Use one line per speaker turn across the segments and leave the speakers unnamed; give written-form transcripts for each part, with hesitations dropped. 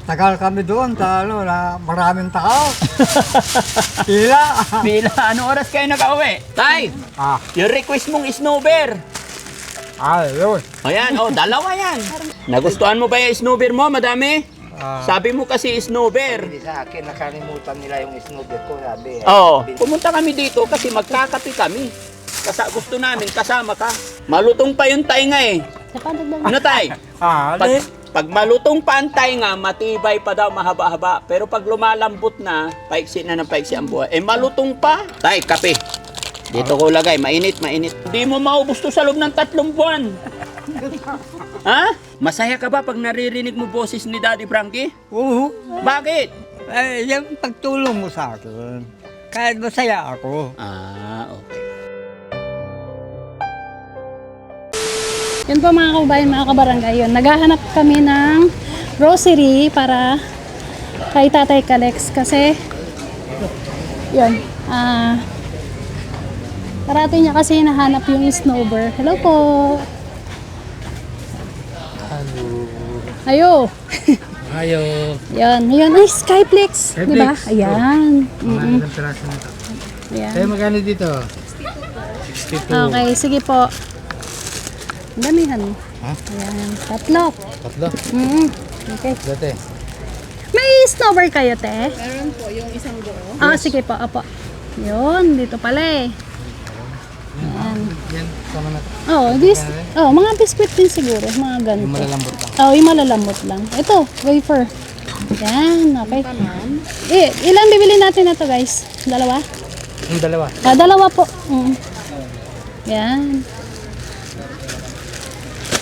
Tagal kami doon sa ano, na maraming tao. Pila.
Pila, anong oras kayo nag-uwi? Tay,
Ah,
yung request mong snowber.
yun.
Ayan, dalawa yan. Nagustuhan mo ba yung snowber mo, madami? Sabi mo kasi snowber.
Hindi sa akin, nakalimutan nila yung snowbird ko, sabi.
Pumunta kami dito kasi magkakape kami. Gusto namin kasama ka. Malutong pa yung tainga eh. Ano tay? Pag malutong pa ang tainga, matibay pa daw, mahaba-haba. Pero pag lumalambot na, paiksi na ng paiksi ang buhay. Malutong pa. Tay, kape. Dito ko lagay, mainit, mainit. Hindi mo maubos to sa loob ng 3 buwan. Ha? Masaya ka ba pag naririnig mo boses ni Daddy Frankie?
Oo.
Bakit?
Yung pagtulong mo sa akin, kahit masaya ako.
Okay.
Yun po mga kababayan, mga kabarangay, yun. Naghahanap kami ng grocery para kay Tatay Kalex kasi yun, parati niya kasi hinahanap yung snowbird. Hello po.
Hello.
Ayo.
Ayo.
Yan, yun. Ay, Skyplex. Di ba? Ayan.
Ilang piraso na ito?
Ayan.
Kaya magkano dito? 62.
Okay, sige po. Ang damihan.
Ha?
Ayan. Tatlo.
Tatlo?
Okay.
Dati.
May snowbird kayo, te? Meron po, yung isang buo. Sige po, apo. Yun, dito pala eh. Ayan.
Yan, sama na ito.
Mga biscuit din siguro, mga ganito.
Yung malalambot lang.
Yung malalambot lang. Ito, wafer. Yan, okay. Ilan bibili natin na to, guys? Dalawa?
Yung dalawa.
Dalawa po. Yan.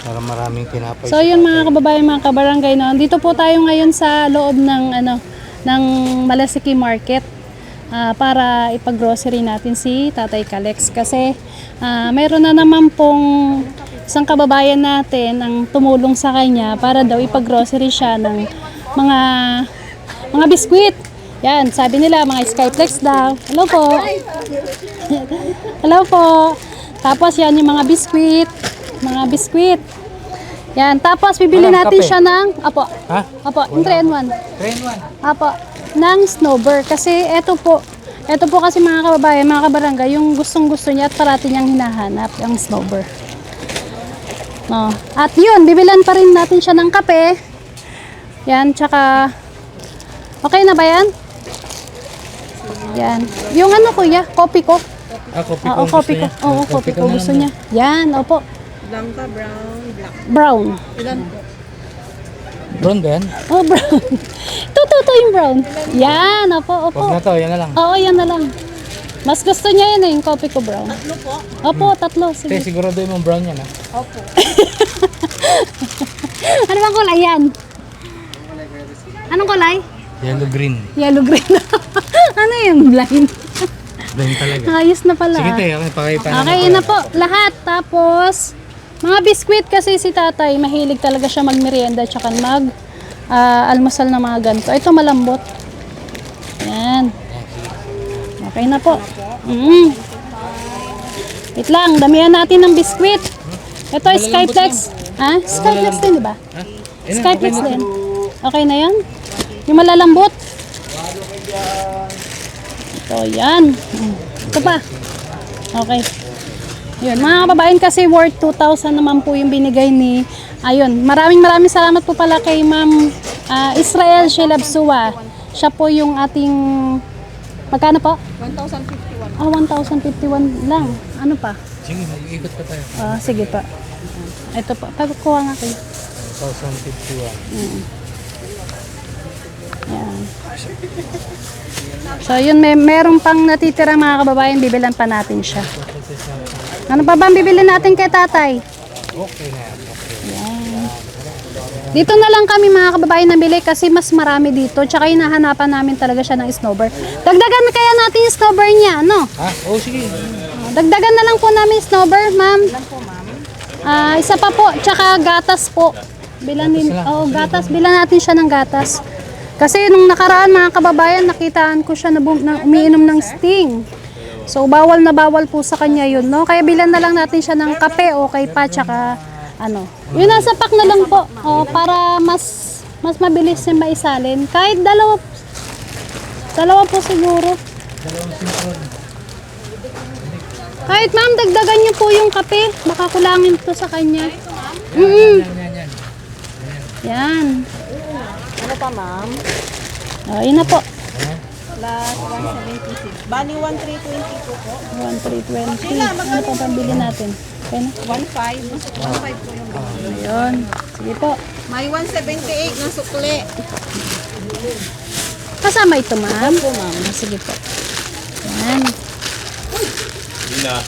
Para maraming tinapay.
So yun mga kababayan, mga kabarangay, no? Dito po tayo ngayon sa loob ng ng Malasiki Market para ipag-grocery natin si Tatay Kalex kasi mayroon na naman pong isang kababayan natin ang tumulong sa kanya para daw ipag-grocery siya ng mga biskwit. Yan, sabi nila mga Skyplex daw. Hello po. Hello po. Tapos yan yung mga biskwit. Yan, tapos bibili natin siya ng
Ha?
yung 3-in-1.
3-in-1.
Ng snowbird kasi ito po kasi mga kababayan, mga kabarangay, yung gustong-gusto niya at parati niyang hinahanap yung snowbird. No. At yun, bibilan pa rin natin siya ng kape. Yan, tsaka okay na ba yan? Yan. Yung kuya, kopi ko.
Kopi ko.
Kopi ko. Oo, kopi ko gusto niya. Yan, opo.
Blanca, brown, black.
Brown.
Ilan po?
Brown ba yan?
Brown. Ito yung brown. Yan, opo.
Huwag na to, yan na lang.
Oo, yan na lang. Mas gusto niya yun yung kopi ko brown.
Tatlo po?
Opo, 3. Sige.
Kasi sigurado yung brown yan ha.
Opo.
Ano bang kulay yan? Anong kulay?
Yellow green.
Yellow green. Ano yung blind?
Brown talaga.
Ayos na pala.
Sige tayo, pakipaan
Okay na po, lahat. Tapos, mga biskwit kasi si tatay, mahilig talaga siya magmerienda tsaka almusal na mga ganito. Ito malambot. Yan. Okay na po. Wait lang, damihan natin ng biskwit. Ito ay Skyplex. Skyplex din, di ba? Skyplex din. Okay na yan? Yung malalambot. Ito, yan. Ito pa. Okay. Yun, mga kababayan kasi worth 2,000 naman po yung binigay ni maraming salamat po pala kay Ma'am Israel Shelabsuwa. Siya po yung ating magkano po?
1,051.
1,051 lang. Ano pa?
Sige, mag-ikot pa tayo.
Sige pa. Ito pa. Pagkukuha nga kayo.
1,051.
Yan. So yun, meron pang natitira mga kababayan, bibilan pa natin siya. Ano pa ba ang bibilin natin kay tatay?
Okay na yan.
Yan. Dito na lang kami mga kababayan nabili kasi mas marami dito. Tsaka hinahanapan namin talaga siya ng snowbird. Dagdagan kaya natin yung snowbird niya, ano?
Sige.
Dagdagan na lang po namin yung snowbird, ma'am. Isa pa po, tsaka gatas po. Gatas. Bilan natin siya ng gatas. Kasi nung nakaraan mga kababayan, nakitaan ko siya na umiinom ng Sting. So bawal na bawal po sa kanya yun, no? Kaya bilan na lang natin siya ng kape, okay pa, tsaka yun nasa pack na lang po. Para mas Mas mabilis yung maisalin. Kahit dalawa po siguro. Kahit ma'am, dagdagan niyo po yung kape. Baka kulangin to sa kanya.
Yan.
Yan.
Ano pa, ma'am?
O, yun na po.
Plus 176. Bali, 1320 po.
1,320. Ano pa pambili natin? Okay na?
15. 15 po yung brown.
Ayun. Sige po.
May 178 ng sukli.
Kasama ito, ma'am?
Opo, ma'am.
Sige po. Yan. Yan.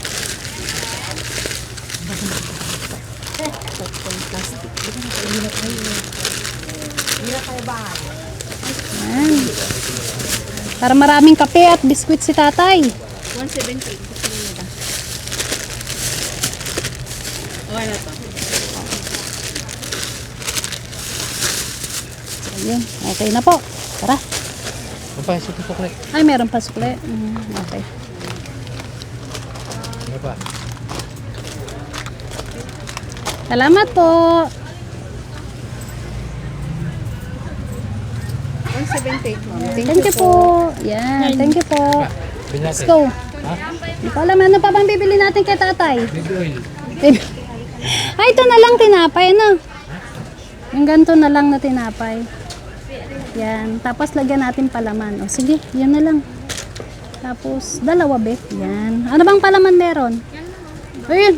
Para maraming kape at biskwit si tatay.
178. Gusto mo nila. Okay na to.
Ayun. Okay na po. Tara.
Ano pa? Sige po, Clay.
Ay, meron pa sukle. Okay.
Ano pa?
Salamat po.
178, ma'am.
Thank you po. Yan. Thank you po.
Bilhin
Let's
natin.
go.
Ha?
Hindi ko alam. Ano pa bang bibili natin kay tatay?
Baby oil.
Ay, ito na lang tinapay, no? Yung ganito na lang na tinapay. Yan. Tapos lagyan natin palaman. O sige, yun na lang. Tapos, dalawa be. Yan. Ano bang palaman meron? Ayun.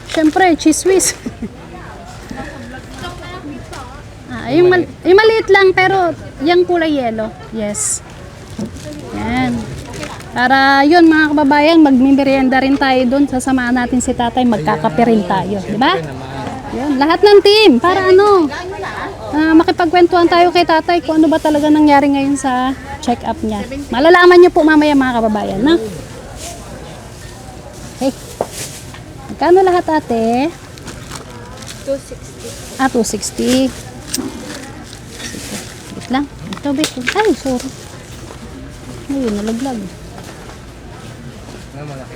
Syempre, cheese whiz. Yung maliit lang, pero yung kulay yellow. Yes. Yan. Para yun mga kababayan, magmimerienda rin tayo doon. Sasamahan natin si tatay, magkakape rin tayo. Di ba? Yun, lahat ng team. Para ano, makipagkwentuhan tayo kay tatay kung ano ba talaga nangyari ngayon sa check-up niya. Malalaman niyo po mamaya mga kababayan, no? Okay. Magkano lahat ate?
260.
260. Sige. Wait lang. Ito, wait. Ay, sorry. Ayun, nalaglag.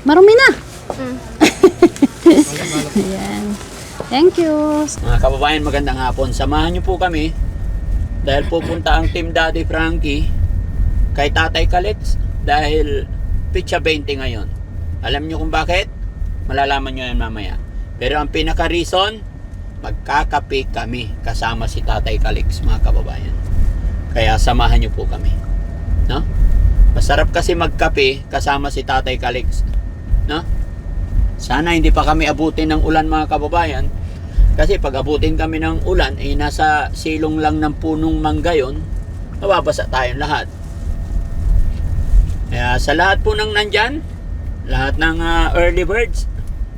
Marumi na. Ayan. Thank you.
Mga kababayan, magandang hapon. Samahan niyo po kami dahil pupunta ang Team Daddy Frankie kay Tatay Kalex dahil pitsa 20 ngayon. Alam niyo kung bakit? Malalaman niyo yan mamaya. Pero ang pinaka-reason, magkakape kami kasama si Tatay Kalex, mga kababayan. Kaya samahan niyo po kami. No? Masarap kasi magkape kasama si Tatay Kalex. No? Sana hindi pa kami abutin ng ulan, mga kababayan. Kasi pag abutin kami ng ulan, nasa silong lang ng punong mangga yun, mababasa tayong lahat. Kaya sa lahat po ng nandyan, lahat ng early birds,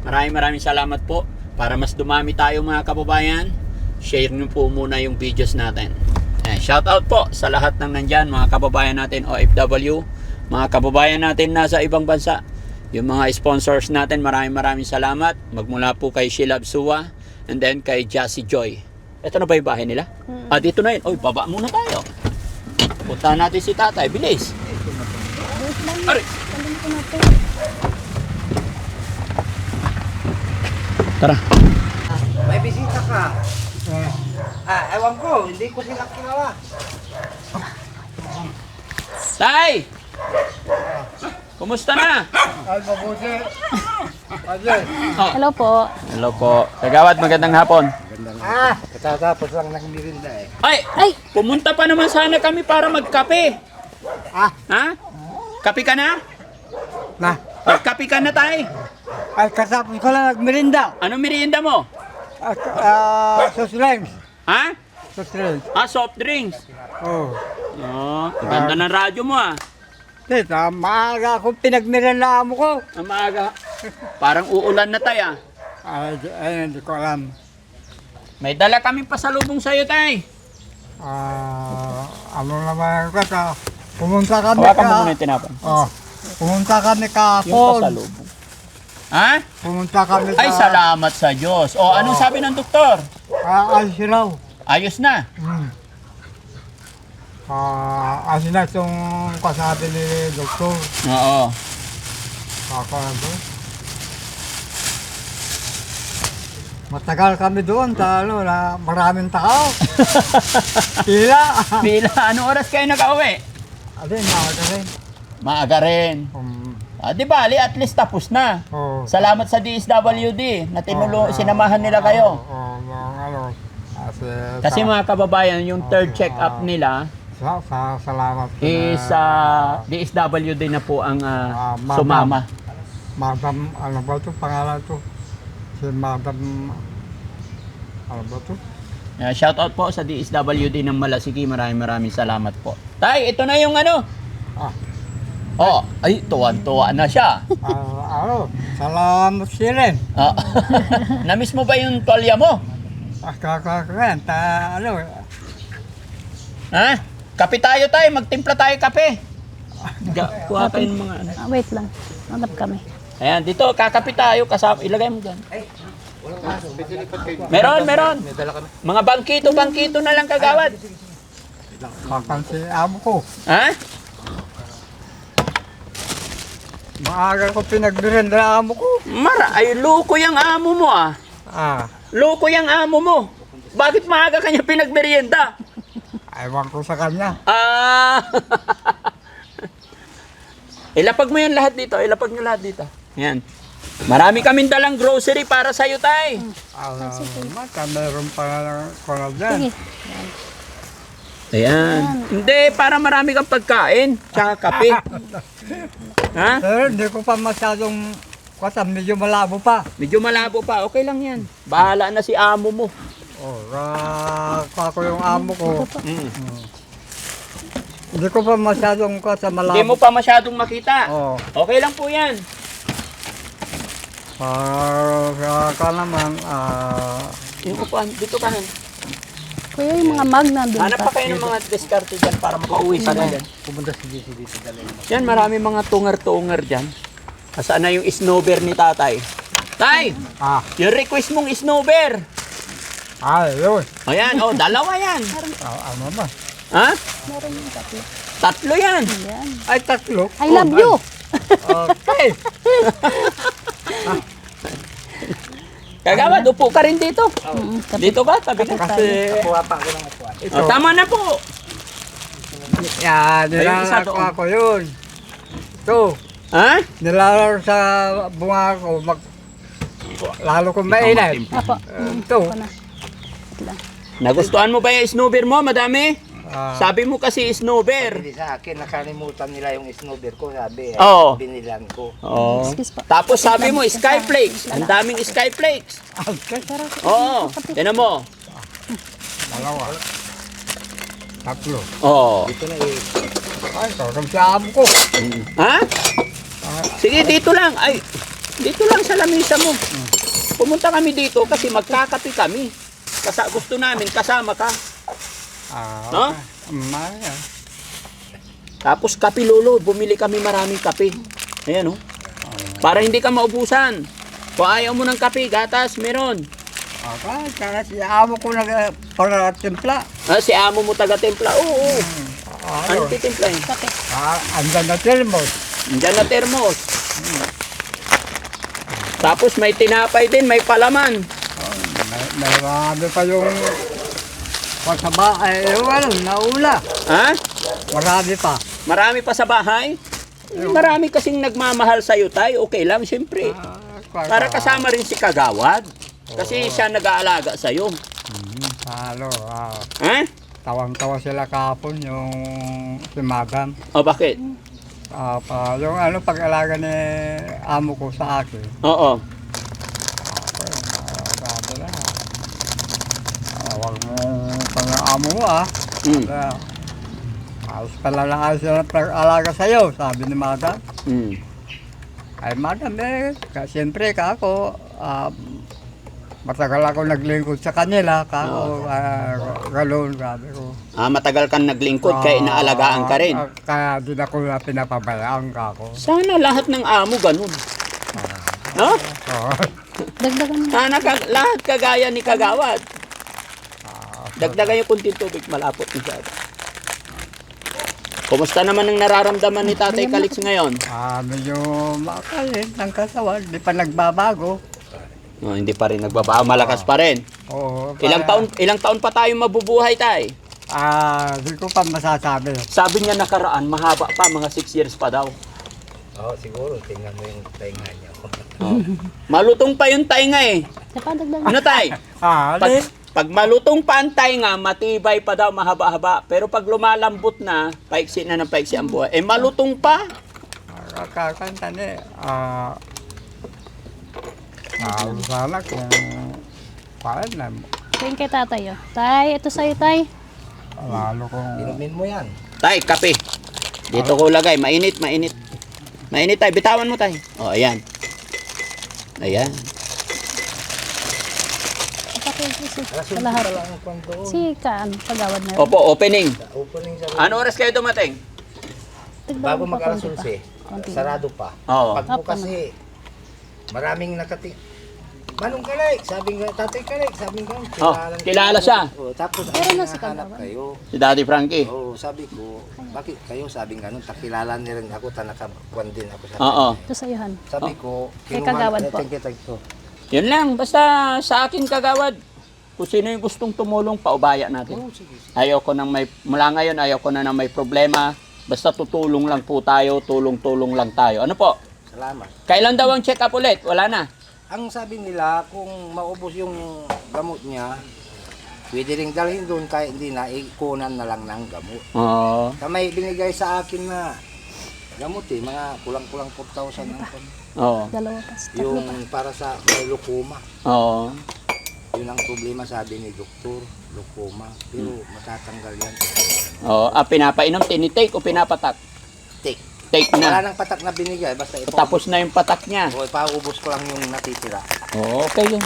maraming salamat po. Para mas dumami tayo, mga kababayan, share nyo po muna yung videos natin. Shout out po sa lahat ng nandyan, mga kababayan natin OFW, mga kababayan natin nasa ibang bansa. Yung mga sponsors natin, maraming salamat. Magmula po kay Shilab Suwa and then kay Jassy Joy. Ito na ba yung bahay nila? Dito na yun. Oy, baba muna tayo. Punta natin si tatay. Bilis. Ari. Tara.
May bisita ka. Ewan ko, hindi ko sila kilala.
Tay! Kumusta na?
Ay, mabuti. Ajay.
Hello po.
Hello po. Kagawad, magandang hapon.
Katatapos lang ng mirinda eh.
Ay! Pumunta pa naman sana kami para magkape. Ha? Kape ka na?
Na,
Magkape ka na, tay.
ay katapos ko lang nagmirinda.
Anong merienda mo?
Soft drinks.
Ha?
Soft drinks.
Soft drinks.
Oh.
Oh, ang ganda ng radyo mo
Tita, maaga akong pinagmirinda mo ko.
Ang maaga. Parang uulan na tayo
Ay, hindi ko alam.
May dala kami pasalubong sa'yo, tay.
Ano naman ko ka? Pumunta kami
Hawakan mo muna yung tinapon.
pumunta kami
Yung
kahapon.
pasalubong. Ha?
Pumunta kami
Ay, salamat sa Diyos. O, anong sabi ng doktor?
Ay, siraw.
Ayos na.
Ayos na itong kasabi ni doktor.
Oo.
Kakalago.
Matagal kami doon sa na maraming tao. Pila.
Pila, anong oras kayo nag-uwi?
Alin, maaga rin.
Maaga rin. Di bali, at least tapos na.
Oh.
Salamat sa DSWD na sinamahan nila kayo.
Ano,
Kasi mga kababayan, yung third check-up nila
salamat
is DSWD na po ang
Madam.
sumama.
Madam, ano ba ito? Pangalan ito? Si Madam, ano ba ito?
Shout out po sa DSWD ng Malasiki. Maraming salamat po. Tay, ito na yung ano. Oh, ay, tuwan-tuwa na siya.
Salamat siya rin.
Namiss mo ba yung tolya mo?
Kakakakan, ano?
Ha? Kape tayo tayo, magtimpla tayo kape. Kuha kayo ng mga ano.
Wait lang. Hanap kami.
Ayan, dito, kakape tayo, kasama, ilagay mo dyan. Meron. Mga bangkito na lang kagawad.
Kakansi amo ko.
Ha?
Maaga ko pinagdirenda amo ko.
Ay, loko yung amo mo Loko yung amo mo. Bakit maaga kanya pinagmerienda?
Ewan ko sa kanya.
Ilapag mo yan lahat dito. Ilapag nyo lahat dito. Yan. Marami kaming dalang grocery para sa'yo, tay.
Meron pa ko na dyan.
Sige.
Ayan. Hindi, para marami kang pagkain. Tsaka kape. Ha?
Pero hindi ko pa masyadong medyo malabo pa.
Medyo malabo pa. Okay lang yan. Bahala na si amo mo.
Ako yung amo ko. Hindi ko pa masyadong malabo.
Hindi mo pa masyadong makita.
Oh.
Okay lang po yan.
Ka naman,
Yung upuan, dito ka na.
Kuya, yung mga mag nandun
Hanap pa kayo ng mga diskarte dyan para makauwi ka na dyan.
Pumunta si JC dito dalawa.
Yan, marami mga tungar-tungar dyan. Saan na yung snowber ni tatay? Tay! Yung request mong snowber.
yun.
Ayan, dalawa yan.
Ano ba?
Ha?
Meron yung tatlo.
Tatlo yan.
Yan.
Ay, tatlo.
I love you!
Okay.
Kagawad, upo ka rin dito. Dito ka, tabi ka.
Kasi,
Tama na po.
nilalaro
doon.
ako yun. Ito,
Ha?
nilalaro sa bunga ko, lalo kong mainit.
Apo.
Ito,
Ako na. Wait lang.
Nagustuhan mo ba yung snowber mo, madami? Sabi mo kasi snowber.
Hindi sa akin, nakalimutan nila yung snowber ko, sabi.
Oo.
Binilan ko.
Oh.
Excuse po.
Tapos sabi mo, skyflakes. Ang daming skyflakes. Oo. Yan mo.
dalawa. Tatlo.
Oo.
Ito na
Ay, kagam sa amo ko.
Ha? Sige, dito lang. Ay, dito lang sa lamisa mo. Pumunta kami dito kasi magkakape kami. Gusto namin, kasama ka. No?
Maya.
Tapos kape lolo, bumili kami maraming kape. Ayan oh. Para hindi ka maubusan. Kung ayaw mo ng kape, gatas, meron.
Okay, kaya si amo ko nag-timpla.
Si amo mo taga-templa. Oo. Ano titimpla yun?
Andyan na thermos.
Diyan na thermos. Tapos may tinapay din, may palaman.
Marami pa yung pasaba, yung naula.
Ha?
Marami pa.
Marami pa sa bahay? Marami kasing nagmamahal sa'yo, tay. Okay lang, siyempre. Para kasama rin si Kagawad. Kasi siya nag-aalaga sa'yo.
Halo,
Ha?
tawang-tawa sila kahapon yung si Madam.
O bakit?
Yung pag-alaga ni amo ko sa akin.
Oo.
Sabi na, huwag mo pang amo mo ayos pala lang ayos sila pag-alaga sa'yo, sabi ni Madam. Ay Madam siyempre ako, matagal ako naglingkod sa kanila, galon, sabi ko.
Matagal kang naglingkod, kaya inaalagaan ka rin.
Kaya din ako na pinapabayaan ka ako.
Sana lahat ng amo ganun. No?
Dagdagan mo.
Sana lahat kagaya ni Kagawad. Dagdagan yung kunting tubig, malapot ni siya. Kumusta naman ang nararamdaman ni Tatay Calix ngayon?
Medyo makalit ng kasawan, di pa nagbabago.
Oh, hindi pa rin nagbaba. Malakas pa rin.
Oo.
Ilang taon pa tayo mabubuhay, tay?
Hindi ko pa masasabi.
Sabi niya nakaraan, mahaba pa, mga 6 years pa daw.
Oo, siguro. Tingnan mo yung tainga niya.
Oh. Malutong pa yung tainga eh.
Sa padagdag.
Ano tay? Pag malutong pa ang tainga, matibay pa daw, mahaba-haba. Pero pag lumalambot na, paiksi na ng paiksi ang buhay. Eh, malutong pa.
Kakanta ni, sana kung paano na,
Tingin kay tatay, oh. Tay, ito sa'yo, tay.
lalo kung
Inumin mo yan.
Tay, kape. Dito ko lagay. Mainit, mainit. Mainit tay. Bitawan mo tay. O, ayan. Ayan.
Sa lahat. Si Kaan, pagawad na yun.
Opo, opening.
Opening sa
Ano oras kayo dumating?
bago
Tignan mo pa,
mag-alas
konti pa.
11,
Konti.
sarado pa.
Oo.
Pag mo kasi, maraming nakati... Manong Kalek, sabi nga, Tatay Kalek, sabi nga,
Oh, kilala siya.
Oh, tapos
Meron na si
hinahanap
Kagawan.
kayo.
Si Daddy Frankie.
Oo, sabi ko, bakit kayo sabi nga nun, takilala niya rin ako, tanakakuan din ako sa
Oo.
kanya.
Ito sa iyo, Han.
Sabi ko,
Kay Kagawad po.
Yun lang. Basta sa akin kagawad. Kung sino yung gustong tumulong, paubaya natin. Ayoko nang may, mula ngayon, ayoko na nang may problema. Basta tutulong lang po tayo, tulong-tulong lang tayo. Ano po?
Salamat.
Kailan daw ang check-up ulit? Wala na.
Ang sabi nila, kung maubos yung gamot niya, pwede rin dalhin doon kahit hindi na, ikunan na lang ng gamot.
Oo.
May binigay sa akin na gamot eh, mga kulang-kulang 4,000 ang
Oo.
Dalawa pa. Tatlo pa.
yung para sa may lukuma.
Oo.
Yun ang problema sabi ni doktor, lukuma. Pero matatanggal yan.
Oo. Ah, pinapainom, tinitake o pinapatak?
Take.
Take
Wala
na.
nang patak na binigay, basta ito.
Tapos na yung patak niya.
O, ipaubos ko lang yung natitira.
Oo, okay yun.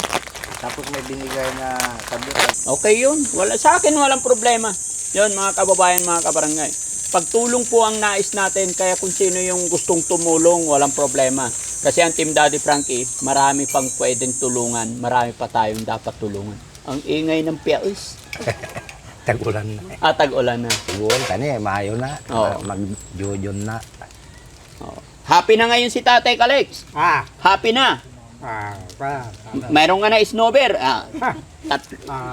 Tapos may binigay na tablet.
Okay yun. Wala, sa akin walang problema. Yun, mga kababayan, mga kabarangay. Pagtulong po ang nais natin, kaya kung sino yung gustong tumulong, walang problema. Kasi ang Team Daddy Frankie, marami pang pwedeng tulungan, marami pa tayong dapat tulungan. Ang ingay ng piyais.
Tag-ulan na.
Tag-ulan na.
Siguro, kani, mayo na.
Oo.
Mag-jojon na.
Happy na ngayon si Tatay Kalex. Happy na. Mayroon nga na snowber.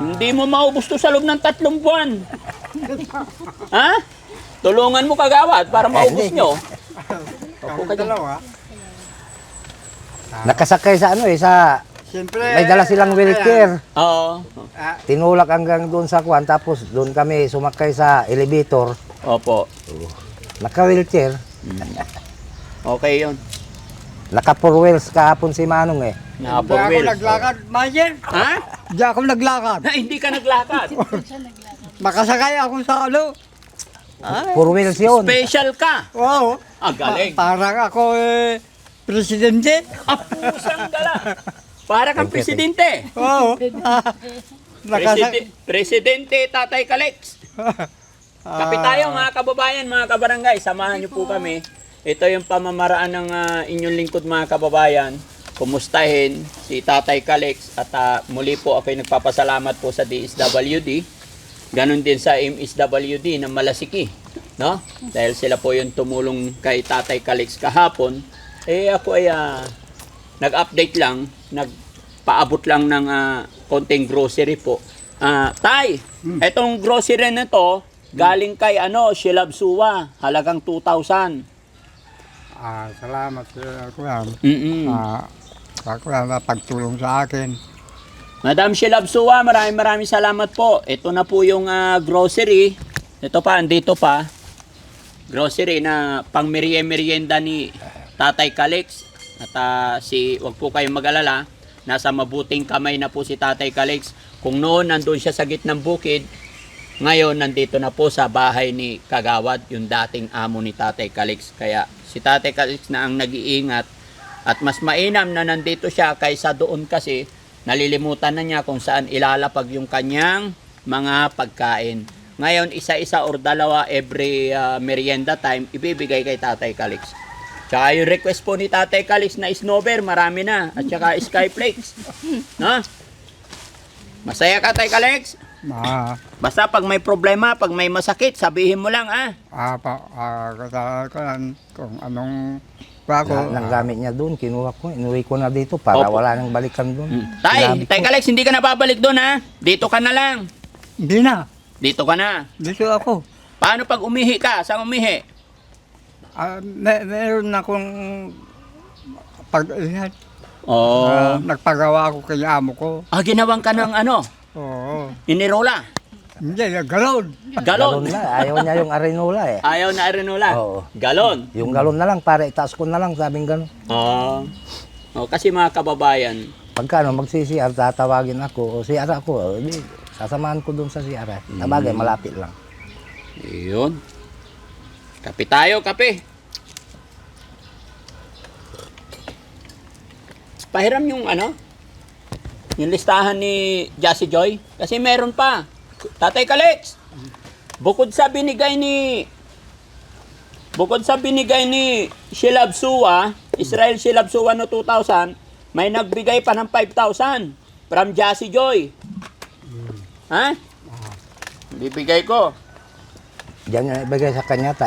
Hindi mo maubos to sa loob ng 3 buwan. Ha? Tulungan mo kagawad para maubos nyo. Opo ka dyan.
Nakasakay sa ano eh, sa...
Siyempre,
May dala silang wheelchair.
Oo.
Tinulak hanggang doon sa kwan, tapos doon kami sumakay sa elevator.
Opo.
Naka-wheelchair.
Okay yun.
Naka-4 wheels kahapon si Manong eh.
Hindi
Naka-4
ako
wheels.
naglakad, Mayer.
Ha?
Hindi ako naglakad.
Hindi ka naglakad.
Makasakay ako sa ano.
4 wheels yun.
Special ka.
Wow.
Galing.
Parang ako presidente.
Pusang gala. Para kang presidente.
Oo.
Presidente Tatay Kalex. Kape tayo mga kababayan, mga kabarangay. Samahan niyo po kami. Ito yung pamamaraan ng inyong lingkod mga kababayan. Kumustahin si Tatay Kalex. At muli po ako'y nagpapasalamat po sa DSWD. Ganon din sa MSWD ng Malasiki. No? Dahil sila po yung tumulong kay Tatay Kalex kahapon. Eh ako ay nag-update lang. Nagpaabot lang ng konting grocery po. Tay, etong grocery na to, galing kay Shilabsuwa, halagang 2,000.
Salamat sa kuyan. Sa kuyan na pagtulong sa akin.
Madam Shilabsuwa, maraming salamat po. Ito na po yung grocery. Ito pa, andito pa. Grocery na pang merienda ni Tatay Kalex. At wag po kayong mag-alala. Nasa mabuting kamay na po si Tatay Kalex. Kung noon nandun siya sa gitnang bukid, ngayon nandito na po sa bahay ni Kagawad, yung dating amo ni Tatay Kalex. Kaya si Tatay Kalex na ang nag-iingat. At mas mainam na nandito siya kaysa doon kasi nalilimutan na niya kung saan ilalapag yung kanyang mga pagkain. Ngayon, isa-isa or dalawa every merienda time, ibibigay kay Tatay Kalex. Tsaka yung request po ni Tatay Kalex na snowber, marami na. At tsaka skyflakes. No? Masaya ka, Tatay Kalex? Basta pag may problema, pag may masakit, sabihin mo lang,
Kuyan, kung anong Ako,
Nang gamit niya doon, kinuha ko, inuwi ko na dito para
Opo.
wala nang balikan doon.
Tay,
Sinabi ko,
Tay Kalex, hindi ka na babalik doon ha. Dito ka na lang.
hindi na.
Dito ka na.
Dito ako.
Paano pag umihi ka? Saan umihi?
Meron akong pag
Oh.
nagpagawa ako kay amo ko.
Ginawang ka ng ano?
Oo.
Inirola.
Hindi, galon.
Galon.
galon na, ayaw niya yung arenola eh.
Ayaw na arenola.
Oo.
Galon.
Yung galon na lang, para itaas ko na lang, sabing gano'n.
Kasi mga kababayan,
Pagka magsisiyar, tatawagin ako, o CR ako, di, sasamahan ko doon sa CR. Sabagay, malapit lang.
yun. Kape tayo, kape. Pahiram yung ano? Yung listahan ni Jassy Joy. Kasi meron pa. Tatay Kalex, bukod sa binigay ni Shilabsuwa, Israel Shilabsuwa no 2,000, may nagbigay pa ng 5,000 from Jassy Joy. Ha? Bibigay ko.
Diyan yung ibigay sa kanya,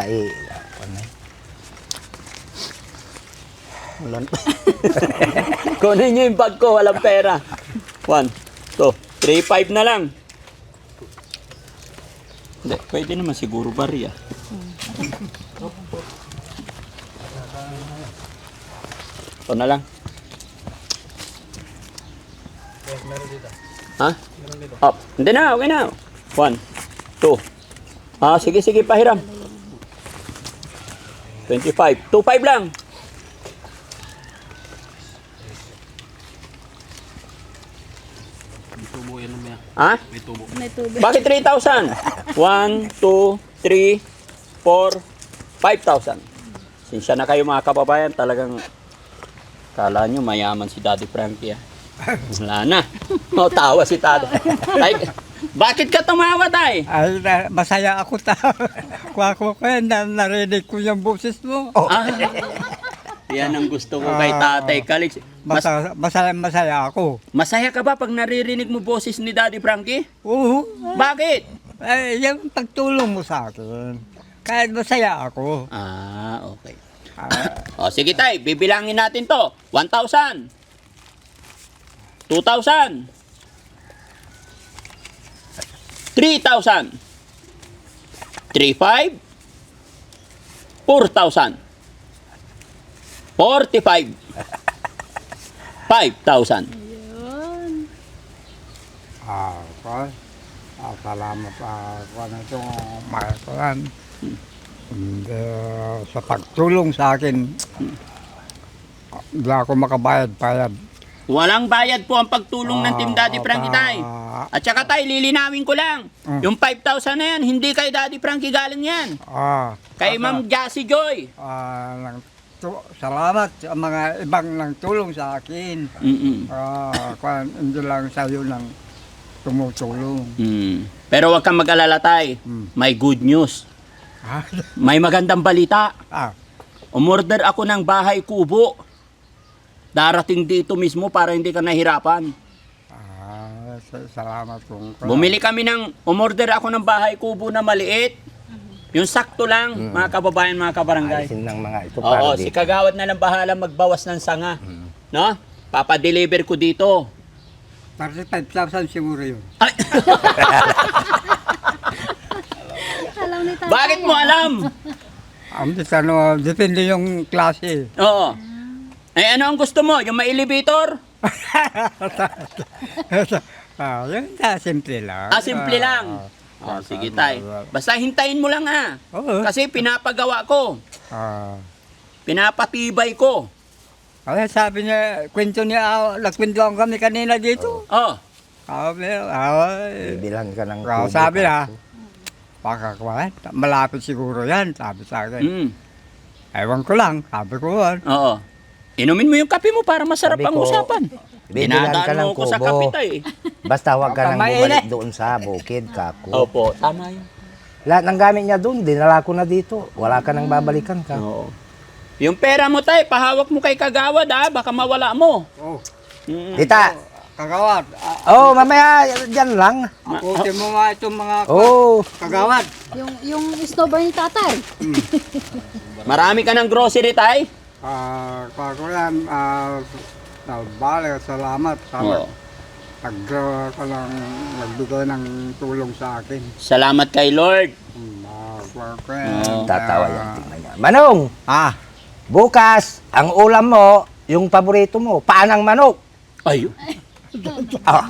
Kunin niyo yung bag ko, walang pera. 1, 2, 3, 5 na lang. Hindi, pwede naman siguro bariya. Ito na lang. Ha? Up. Hindi na, okay na. 1, 2. Sige, pahiram. 25. 2,500 lang. Ha?
May tubig.
Bakit 3,000? 1, 2, 3, 4, 5,000. Sinsya na kayo mga kababayan, talagang kala nyo mayaman si Daddy Frankie. Wala na. Tawa si Daddy. Ay, bakit ka tumawa, Tay?
Ay, masaya ako Kuha ko narinig ko yung boses mo.
Yan ang gusto ko kay Tatay Kalex.
Masaya ako.
Masaya ka ba pag naririnig mo boses ni Daddy Frankie?
Oo.
Bakit?
Yung pagtulong mo sa akin. Kahit masaya ako.
Okay. Sige Tay, bibilangin natin to. 1,000. 2,000. 3,000. 3,500. 4,000. 45. 5,000.
Salamat sa pagtulong sa akin. Hindi ako makabayad-bayad.
Walang bayad po ang pagtulong ng Team Daddy Frankie, Tay. At saka Tay, lilinawin ko lang. Yung 5,000 na yan, hindi kay Daddy Frankie galing yan. Kay Ma'am Jassy Joy.
Salamat sa mga ibang nang tulong sa akin. Hindi lang sa'yo nang tumutulong.
Pero wag kang mag-alala, Tay. May good news. May magandang balita. Umorder ako ng bahay kubo. Darating dito mismo para hindi ka nahirapan.
Salamat kung
Bumili kami umorder ako ng bahay kubo na maliit. Yung sakto lang, mga kababayan, mga kabarangay.
Alisin ng mga ito para
Oo, si Kagawad na lang bahala magbawas ng sanga. No? Papadeliver ko dito.
Para sa 5,000 siguro yun.
Ay!
Alam ni Tatay.
Bakit mo alam?
Depende yung klase.
Oo. Ano ang gusto mo? Yung may elevator?
Yun simple lang.
Simple lang. Sige Tay. Basta hintayin mo lang ha.
Oo.
Kasi pinapagawa ko. Pinapatibay ko.
Kaya sabi niya, nagkwentuhan kami kanina dito.
bibilan ka ng
Sabi na, malapit siguro yan, sabi sa akin. Ewan ko lang, sabi ko yan.
Oo. Inumin mo yung kape mo para masarap
Sabi
ang
ko,
usapan.
bibilan ka
Dinadaan
ng
mo ko sa
kubo.
kape, Tay.
Basta huwag ka nang
Mainit.
bumalik doon sa bukid, kako.
Opo, tama yun.
Lahat ng gamit niya doon, dinala ko na dito. Wala ka nang babalikan ka.
Oo. Yung pera mo, Tay, pahawak mo kay Kagawad, baka mawala mo.
Tita!
Kagawad,
Mamaya dyan lang.
akutin mo nga itong mga kagawad.
Yung snowboard ni Tatay.
Marami ka ng grocery, Tay.
Kako yan, bale, salamat.
Oo.
Nagbigay ng tulong sa akin.
Salamat kay Lord.
Tatawa yan. tingnan niya. Manong,
Ah,
bukas, ang ulam mo, yung paborito mo, paanang manok.
Ay,
Oh.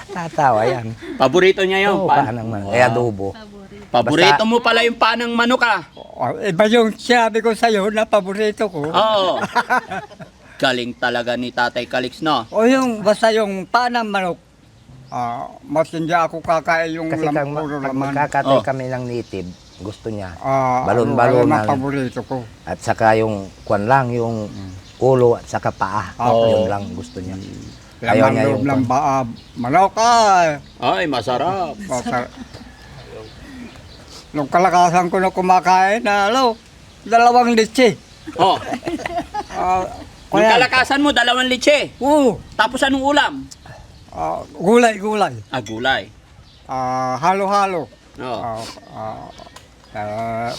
Tatawa yan.
paborito niya yun.
Oo, paanang manok. Eh, adobo.
Paborito mo pala yung panang manok ah.
iba yung sinabi ko sa'yo na paborito ko.
Oo. Galing talaga ni Tatay Calix, no?
O yung basta yung panang manok. Mas hindi ako kakain yung
Kasi kang
puro
pag
laman.
magkakatay
Oh.
kami ng native, gusto niya.
Balon-balon
Balon-balonan.
ang paborito ko.
At saka yung kwan lang, yung ulo at saka paa.
Oo.
Yun lang gusto niya. Ayaw
Laman
niya
loob
yung
ng manok ay.
Ay, masarap.
Nung kalakasan ko na kumakain na, 2 litsi.
Oh, yung
Kaya,
kalakasan mo, 2 litse. Tapos anong ulam?
gulay-gulay.
Ah, gulay.
Halo-halo.
Oh.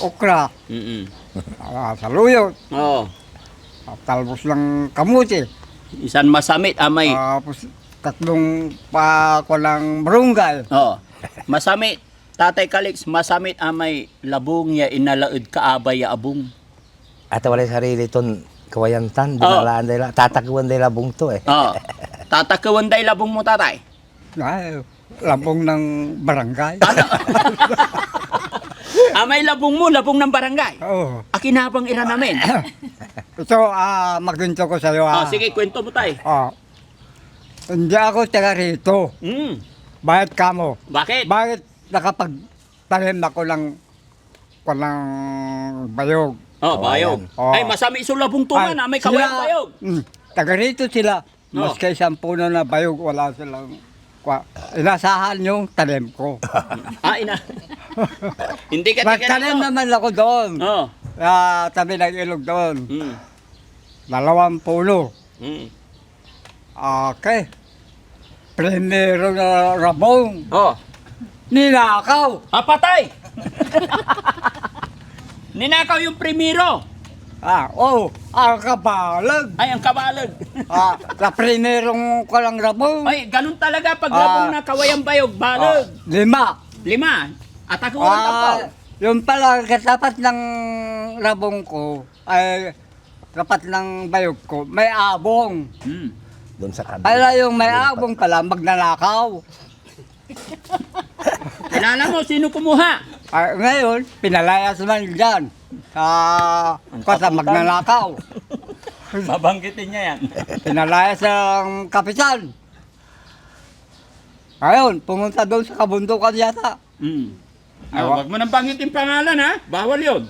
Okra.
Mm-mm.
Saluyot.
Oh.
Talbos ng kamuti.
Isan masamit amay.
Tapos 3 pa ko ng barunggay.
Oh. Masamit. Tatay Calix, masamit amay labong ya inalaud kaabay ya abong.
At wala sarili ton kawayantan,
Oo.
dinalaan dahil tatakuan dahil labong to eh.
Oh. Tatakawan day labong mo, tatay.
Ay, labong ng barangay.
Amay labong mo, labong ng barangay.
Oo.
Akinabang ira namin.
Ito, magkwento ko sa'yo.
Oh, sige, kwento mo tay.
Hindi ako taga rito. Bakit kamo?
Bakit?
Bakit nakapagtanim ako ng bayog?
Oh, bayog.
Oh.
Ay, masami iso labong tungan, may kawayang bayog.
Taga rito sila.
Oh.
Mas kaysa puno na bayog, wala silang inasahan yung tanim ko.
Hindi ka
Magtanim naman ako doon.
Oh.
Tabi ng ilog doon. 2
Mm.
puno.
Mm.
Okay. Primero na rabong.
Oh.
Ninakaw.
Patay! Ninakaw yung primero.
Ang kabalag.
Ay, ang kabalag.
Na primerong ko lang rabong.
Ay, ganun talaga pag labong na kawayang bayog, balag.
5.
5. At ako ang tapaw.
Yung pala, katapat ng rabong ko, ay tapat ng bayog ko, may abong.
Hmm.
Doon sa kabila.
Kaya yung may abong pala, magnanakaw.
Kilala mo, sino kumuha?
Ngayon, pinalayas man dyan. Kasi magnanakaw.
Babanggitin niya yan.
Pinalayas ng kapitan. Ngayon, pumunta doon sa kabundukan yata.
Hmm. Wag mo nang banggitin pangalan ha. Bawal yun.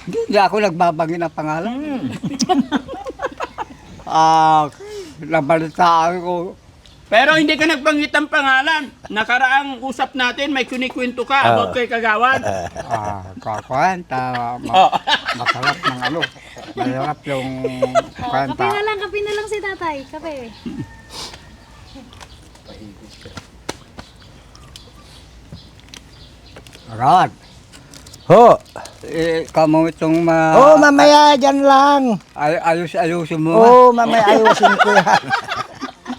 Hindi ako nagbabangin ng pangalan. Nabalitaan ko.
Pero hindi ka nagbanggit ang pangalan. Nakaraang usap natin, may kunikwento ka about kay Kagawad.
Kakwenta. Masarap ng ano. Masarap yung kwenta.
Kape na lang si tatay. Kape.
Rod,
Ho!
kamu itong
Mamaya dyan lang.
ayos-ayusin mo.
Mamaya ayusin ko yan.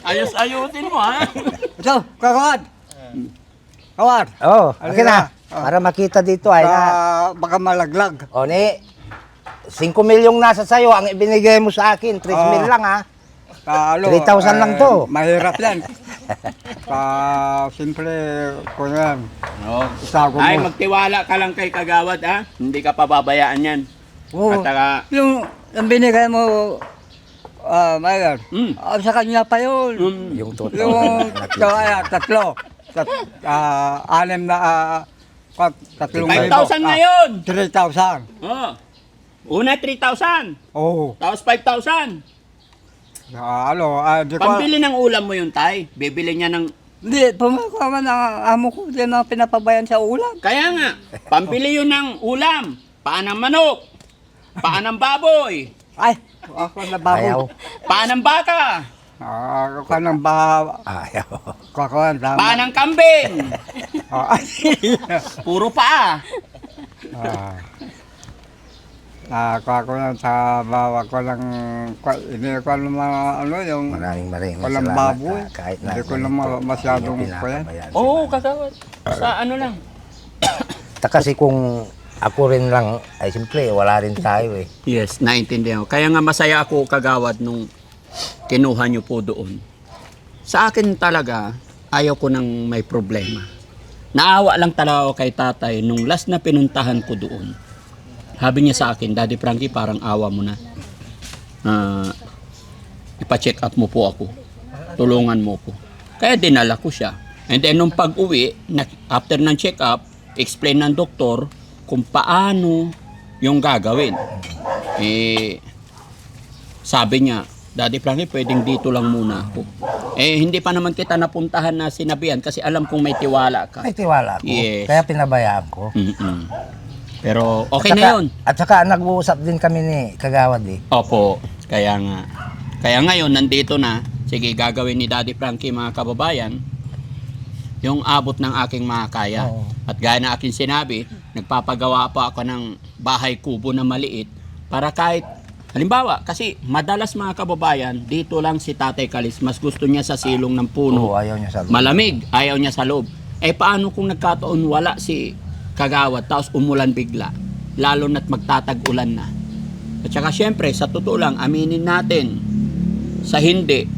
Ayos-ayusin mo ha.
Ito, Kawad. Kawad.
Okay na. Para makita dito ay na.
Baka malaglag.
Ni, 5 milyong nasa sayo, ang ibinigay mo sa akin, 3 mil lang ha. 3,000 lang to.
Mahirap yan. Siyempre, kung yan. Isago mo.
Ay, magtiwala ka lang kay Kagawad ha. Hindi ka pababayaan yan. At saka,
Yung binigay mo, Mayor, sa kanya pa yun.
Yung total.
Yung 3. 6 na, 3,000.
5,000 ngayon.
3,000.
Oh. Una 3,000.
Oo.
Tapos 5,000.
Di ko...
Pambili ng ulam mo yun, tay. Bibili niya ng...
Hindi, pumakaman ang amo ko. Yan ang pinapabayan sa ulam.
Kaya nga, pambili yun ng ulam. Paan ng manok. Paan ng baboy.
Ay, ako na baboy.
Ayaw.
Paan ng baka.
Ako ka ng baboy.
Ayaw.
Kakuan, tama.
Paan ng kambing.
Ay,
Puro paa.
Nakakuha ko lang sa bawa ko lang, hindi ko lang mga ano yung
Maraming
walang
salamat.
baboy.
Kahit na
Hindi ko lang masyadong
inyong
kuya.
pinapabayaan
Oo,
sila.
kagawad. Sa ano lang.
Kasi kung ako rin lang, ay simple, wala rin tayo eh.
Yes, naintindihan ko. Kaya nga masaya ako, kagawad, nung kinuha niyo po doon. Sa akin talaga, ayaw ko nang may problema. Naawa lang talaga ako kay tatay nung last na pinuntahan ko doon. Sabi niya sa akin, Daddy Frankie, parang awa mo na. Ipa-check up mo po ako. Tulungan mo po. Kaya dinala ko siya. And then nung pag-uwi, after ng check up, explain ng doktor kung paano yung gagawin. Sabi niya, Daddy Frankie, pwedeng dito lang muna ako. Hindi pa naman kita napuntahan na sinabihan kasi alam kong may tiwala ka.
May tiwala ko,
Yes.
kaya pinabayaan ko.
Pero okay
At
na
saka-
yun.
At saka nag-uusap din kami ni Kagawad eh.
Opo, kaya nga. Kaya ngayon, nandito na. Sige, gagawin ni Daddy Frankie, mga kababayan, yung abot ng aking makakaya.
Oo.
At gaya na aking sinabi, nagpapagawa pa ako ng bahay kubo na maliit para kahit, halimbawa, kasi madalas mga kababayan, dito lang si Tatay Kalis, mas gusto niya sa silong ng puno.
Oo, ayaw niya sa loob.
Malamig, ayaw niya sa loob. Paano kung nagkataon wala si Kagawad, tapos umulan bigla, lalo na't magtatag-ulan na. At saka syempre, sa totoo lang, aminin natin, sa hindi,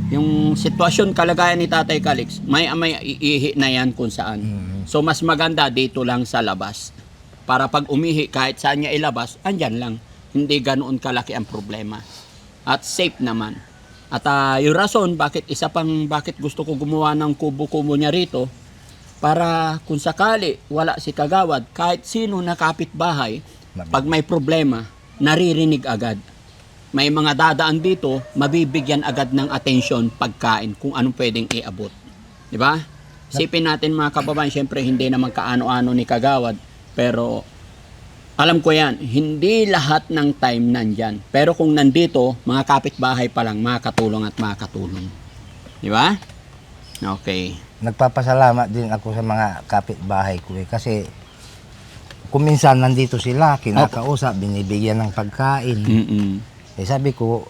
yung sitwasyon, kalagayan ni Tatay Calix, may iihi na yan kung saan. So mas maganda dito lang sa labas. Para pag umihi, kahit saan niya ilabas, andyan lang. Hindi ganoon kalaki ang problema. At safe naman. At yung rason, bakit gusto ko gumawa ng kubo-kubo niya rito, para kung sakali wala si Kagawad, kahit sino na kapitbahay, pag may problema, naririnig agad. May mga dadaan dito, mabibigyan agad ng atensyon, pagkain, kung anong pwedeng iabot. Di ba? Isipin natin mga kababayan, syempre hindi naman kaano-ano ni Kagawad, pero alam ko yan, hindi lahat ng time nandyan. Pero kung nandito, mga kapitbahay pa lang, makakatulong at makakatulong. Di ba? Okay.
Nagpapasalamat din ako sa mga kapitbahay ko eh. Kasi kung minsan nandito sila, kinakausap, binibigyan ng pagkain. Sabi ko,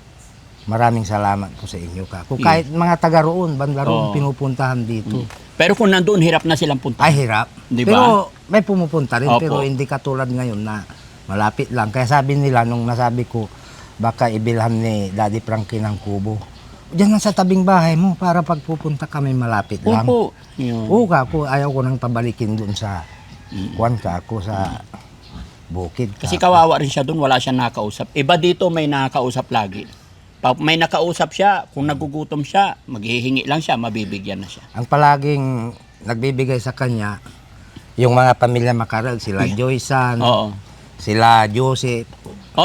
maraming salamat po sa inyo ka. Kung kahit mga taga roon, banda roon, pinupuntahan dito.
Pero kung nandun, hirap na silang punta.
Ay, hirap.
Di ba?
Pero may pumupunta rin,
Opo.
pero hindi katulad ngayon na malapit lang. Kaya sabi nila, nung nasabi ko, baka ibilhan ni Daddy Frankie ng kubo. Diyan lang sa tabing bahay mo para pag pupunta kami malapit lang.
Opo. Yun.
Oo ka, ako, ayaw ko nang pabalikin dun sa kuwan ka, ako sa bukid ka.
Kasi kawawa rin siya doon, wala siyang nakausap. Iba dito may nakausap lagi. Pag may nakausap siya, kung nagugutom siya, maghihingi lang siya, mabibigyan na siya.
Ang palaging nagbibigay sa kanya, yung mga pamilya Macarag, sila Joysan,
Oo.
sila Joseph.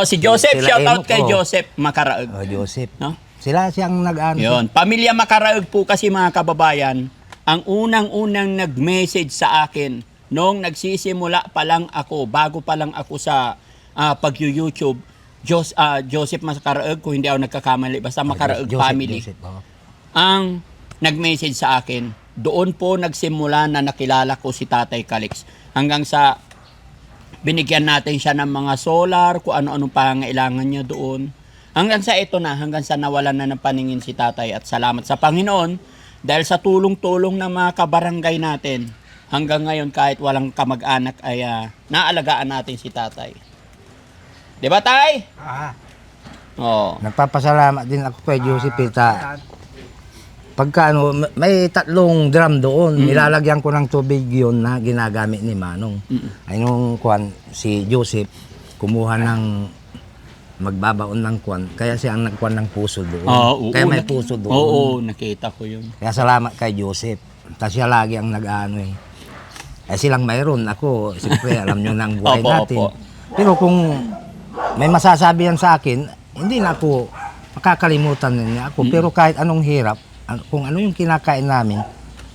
Si Joseph,
Sila
shout out
Enoch,
kay
oh.
Joseph Macaraeg.
Joseph.
No?
Sila siyang nag-ano.
Yun. Pamilya Macaraeg po kasi mga kababayan, ang unang-unang nag-message sa akin nung nagsisimula pa lang ako, bago pa lang ako sa pag-YouTube, Joseph Macaraeg, kung hindi ako nagkakamali, basta Macaraeg family.
Joseph, oh.
Ang nag-message sa akin, doon po nagsimula na nakilala ko si Tatay Calix. Hanggang sa binigyan natin siya ng mga solar, kung ano-anong pangailangan niya doon. Hanggang sa ito na, hanggang sa nawalan na ng paningin si Tatay. At salamat sa Panginoon, dahil sa tulong-tulong ng mga kabarangay natin, hanggang ngayon kahit walang kamag-anak ay naalagaan natin si Tatay. Di ba, Tay? Oo.
Nagpapasalamat din ako kay Joseph Pita. Pagka may 3 drum doon, nilalagyan ko ng tubig yun na ginagamit ni Manong. Ay nung kuwan, si Joseph, kumuha ng magbabaon ng kuwan. Kaya siya ang nagkuwan ng puso doon. Kaya may puso doon.
Oo, nakita ko yun.
Kaya salamat kay Joseph. Tapos siya lagi ang nag-ano eh. Silang mayroon. Ako, siyempre alam nyo ng buhay
Opo,
natin.
opo.
Pero kung may masasabi yan sa akin, hindi na ako makakalimutan niya ako. Pero kahit anong hirap, kung ano yung kinakain namin,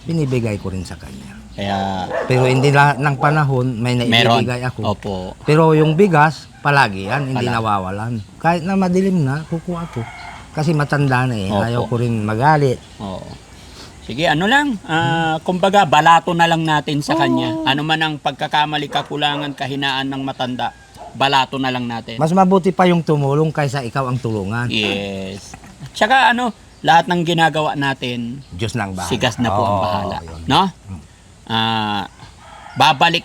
binibigay ko rin sa kanya.
Kaya,
Pero hindi lahat ng panahon may
meron.
naibibigay ako.
Opo.
Pero yung bigas, palagi yan, hindi
Palagi.
nawawalan. Kahit na madilim na, kukuha ko. Kasi matanda na eh,
Opo.
ayaw ko rin magalit.
Oo. Sige, ano lang, kumbaga balato na lang natin sa kanya. Ano man ang pagkakamali, kakulangan, kahinaan ng matanda, balato na lang natin.
Mas mabuti pa yung tumulong kaysa ikaw ang tulungan.
Yes. Tsaka lahat ng ginagawa natin,
Diyos na ang bahala.
sigas na po ang
Oo,
bahala.
yun.
No? Babalik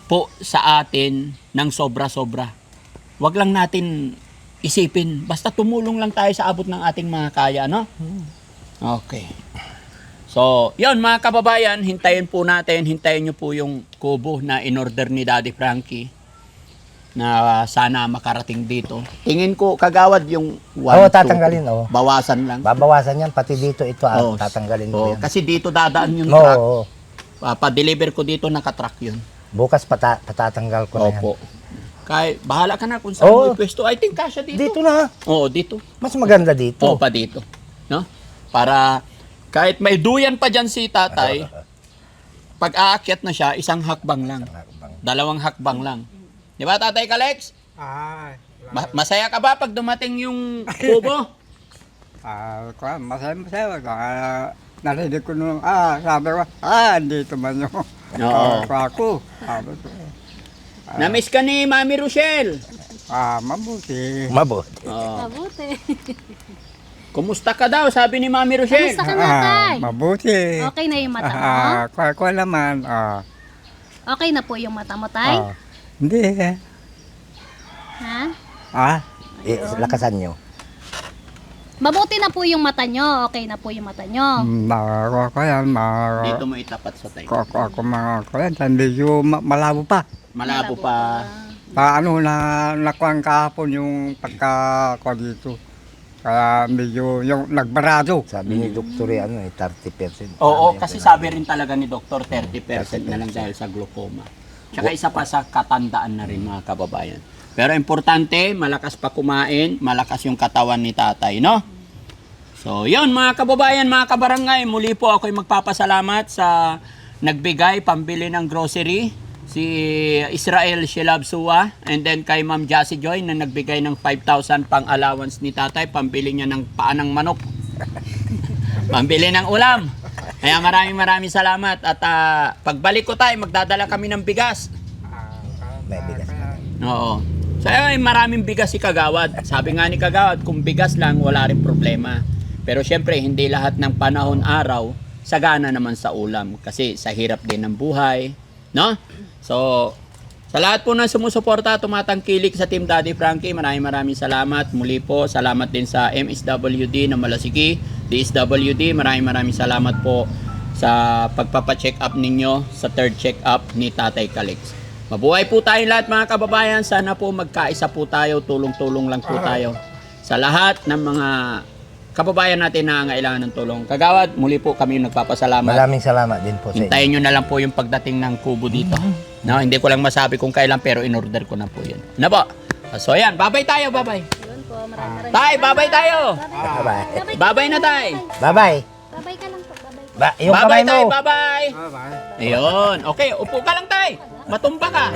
po sa atin ng sobra-sobra. Huwag lang natin isipin, basta tumulong lang tayo sa abot ng ating mga kaya, no? Okay. So, yun mga kababayan, hintayin nyo po yung kubo na in-order ni Daddy Frankie na sana makarating dito. Tingin ko, kagawad yung 1,
Oo, tatanggalin, oo.
Bawasan lang.
Babawasan yan, pati dito ito,
Oo.
tatanggalin mo
Oh,
yan.
kasi dito dadaan yung
Oo,
truck.
oo.
Pa-deliver ko dito, naka-truck yun.
Bukas patatanggal ko na yan.
Opo. Kaya, bahala ka na kung saan
Oo.
mo ipwesto. I think kasya dito.
Dito na,
Oo, dito.
mas maganda dito.
Oo, pa dito. No? Para, kahit may duyan pa dyan si tatay, pag aakyat na siya, isang hakbang lang. 2 hakbang lang. Di ba, Tatay Kalex?
Ay,
Masaya ka ba pag dumating yung kubo?
masaya. Narinig ko nung, sabi ko, dito man yung
Oo.
ako. Sabi ko,
Na-miss ka ni Mami Rochelle.
mabuti.
Mabuti.
Oo.
Mabuti.
Kumusta ka daw, sabi ni Mami Rochelle?
Kamusta ka na, Tay?
Mabuti.
Okay na yung mata mo?
Ko naman,
Okay na po yung mata mo, Tay?
hindi.
Ha?
Lakasan nyo.
Mabuti na po yung mata nyo. Okay na po yung mata nyo.
Ko yan,
Dito mo itapat sa tayo.
ako mga ko yan, medyo malabo pa.
Malabo pa.
Paano nakuha kahapon yung pagka ko dito. Kaya medyo yung nagbarado.
Sabi ni Doktor, 30%.
Oo,
Ano yan,
kasi
sinabi?
sabi rin talaga ni Doktor, 30% na lang dahil sa glaucoma. Tsaka isa pa sa katandaan na rin mga kababayan. Pero importante, malakas pa kumain, malakas yung katawan ni tatay, no? So, yun mga kababayan, mga kabarangay, muli po ako'y magpapasalamat sa nagbigay pambili ng grocery, si Israel Shilabsuwa, and then kay Ma'am Jassy Joy na nagbigay ng 5,000 pang allowance ni tatay, pambili niya ng paanang manok, pambili ng ulam. Kaya maraming salamat at pagbalik ko tayo, magdadala kami ng bigas.
May bigas na.
Oo. So, ay, maraming bigas si Kagawad. Sabi nga ni Kagawad, kung bigas lang, wala rin problema. Pero syempre, hindi lahat ng panahon araw, sagana naman sa ulam. Kasi sa hirap din ng buhay. No? So, sa lahat po na sumusuporta, tumatangkilik sa Team Daddy Frankie, maraming salamat. Muli po, salamat din sa MSWD na Malasiki, DSWD, maraming salamat po sa pagpapacheck up ninyo sa third check up ni Tatay Kalex. Mabuhay po tayong lahat mga kababayan. Sana po magkaisa po tayo, tulong-tulong lang po tayo sa lahat ng mga kababayan natin na nangangailangan ng tulong. Kagawad, muli po kami nagpapasalamat.
Maraming salamat din po sa inyo.
Hintayin nyo na lang po yung pagdating ng kubo dito. No, hindi ko lang masabi kung kailan pero in-order ko na po yun. Na po? So yan, babay tayo, babay.
Yun po, maraming
Tay, babay tayo.
Bye-bye.
Babay na tay.
Bye-bye.
Babay ka lang po, babay.
Yung
Babay
kamay
tay,
mo.
babay.
Bye-bye.
Ayun. Okay, upo ka lang tay. Matumba ka.